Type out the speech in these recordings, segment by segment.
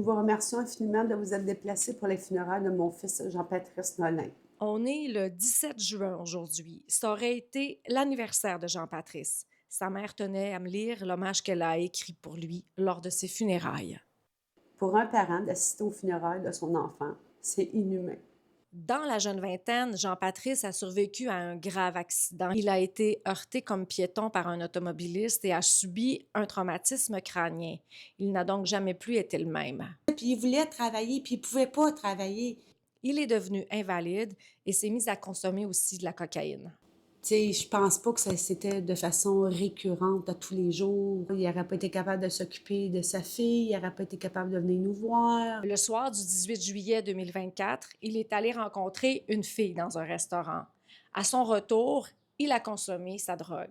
Nous vous remercions infiniment de vous être déplacé pour les funérailles de mon fils Jean-Patrice Nolin. On est le 17 juin aujourd'hui. Ça aurait été l'anniversaire de Jean-Patrice. Sa mère tenait à me lire l'hommage qu'elle a écrit pour lui lors de ses funérailles. Pour un parent, d'assister aux funérailles de son enfant, c'est inhumain. Dans la jeune vingtaine, Jean-Patrice a survécu à un grave accident. Il a été heurté comme piéton par un automobiliste et a subi un traumatisme crânien. Il n'a donc jamais plus été le même. Puis il voulait travailler, puis il pouvait pas travailler. Il est devenu invalide et s'est mis à consommer aussi de la cocaïne. Tu sais, je pense pas que c'était de façon récurrente à tous les jours. Il n'aurait pas été capable de s'occuper de sa fille, il n'aurait pas été capable de venir nous voir. Le soir du 18 juillet 2024, il est allé rencontrer une fille dans un restaurant. À son retour, il a consommé sa drogue.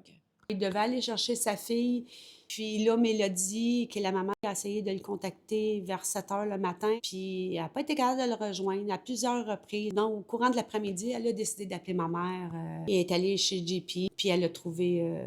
Il devait aller chercher sa fille, puis là, Mélodie, que la maman a essayé de le contacter vers 7 heures le matin, puis elle n'a pas été capable de le rejoindre à plusieurs reprises. Donc, au courant de l'après-midi, elle a décidé d'appeler ma mère. Elle est allée chez JP, puis elle l'a trouvé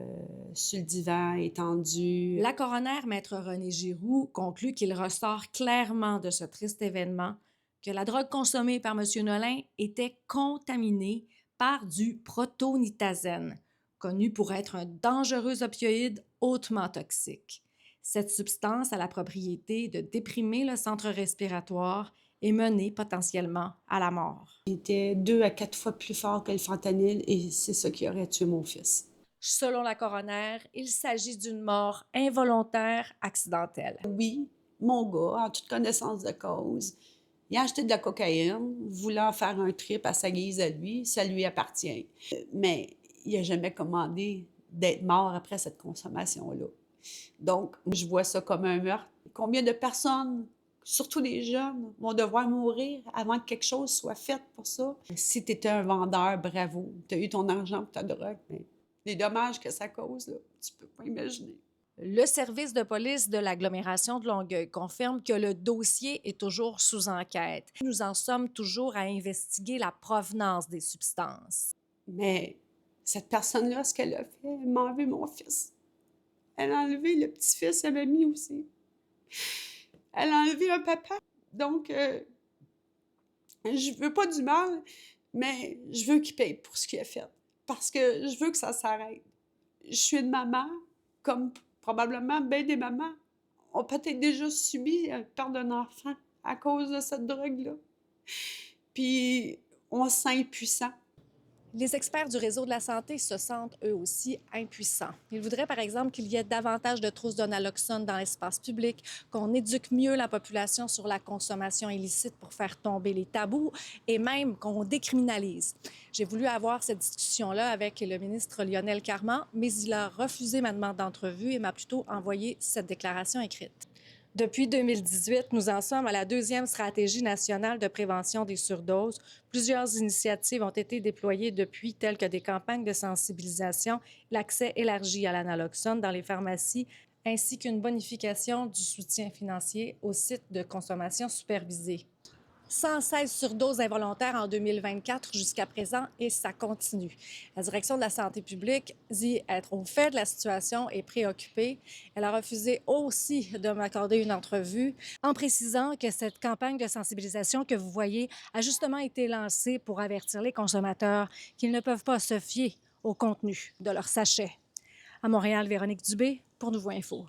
sur le divan, étendu. La coroner, maître René Giroux, conclut qu'il ressort clairement de ce triste événement que la drogue consommée par M. Nolin était contaminée par du protonitazène, connu pour être un dangereux opioïde hautement toxique. Cette substance a la propriété de déprimer le centre respiratoire et mener potentiellement à la mort. Il était 2 à 4 fois plus fort que le fentanyl et c'est ça qui aurait tué mon fils. Selon la coroner, il s'agit d'une mort involontaire accidentelle. Oui, mon gars, en toute connaissance de cause, il a acheté de la cocaïne, voulant faire un trip à sa guise à lui, ça lui appartient. Mais il n'a jamais commandé d'être mort après cette consommation-là. Donc, je vois ça comme un meurtre. Combien de personnes, surtout les jeunes, vont devoir mourir avant que quelque chose soit fait pour ça? Si tu étais un vendeur, bravo, tu as eu ton argent pour ta drogue, mais les dommages que ça cause, là, tu peux pas imaginer. Le service de police de l'agglomération de Longueuil confirme que le dossier est toujours sous enquête. Nous en sommes toujours à investiguer la provenance des substances. Mais cette personne-là, ce qu'elle a fait, elle m'a enlevé mon fils. Elle a enlevé le petit-fils à mamie aussi. Elle a enlevé un papa. Donc, je veux pas du mal, mais je veux qu'il paye pour ce qu'il a fait. Parce que je veux que ça s'arrête. Je suis une maman, comme probablement bien des mamans ont peut-être déjà subi la perte d'un enfant à cause de cette drogue-là. Puis, on se sent impuissant. Les experts du réseau de la santé se sentent eux aussi impuissants. Ils voudraient par exemple qu'il y ait davantage de trousses de naloxone dans l'espace public, qu'on éduque mieux la population sur la consommation illicite pour faire tomber les tabous et même qu'on décriminalise. J'ai voulu avoir cette discussion-là avec le ministre Lionel Carman, mais il a refusé ma demande d'entrevue et m'a plutôt envoyé cette déclaration écrite. Depuis 2018, nous en sommes à la 2e stratégie nationale de prévention des surdoses. Plusieurs initiatives ont été déployées depuis, telles que des campagnes de sensibilisation, l'accès élargi à l'analoxone dans les pharmacies, ainsi qu'une bonification du soutien financier aux sites de consommation supervisée. 116 surdoses involontaires en 2024 jusqu'à présent et ça continue. La direction de la santé publique dit être au fait de la situation et préoccupée. Elle a refusé aussi de m'accorder une entrevue en précisant que cette campagne de sensibilisation que vous voyez a justement été lancée pour avertir les consommateurs qu'ils ne peuvent pas se fier au contenu de leur sachet. À Montréal, Véronique Dubé pour Nouveau Info.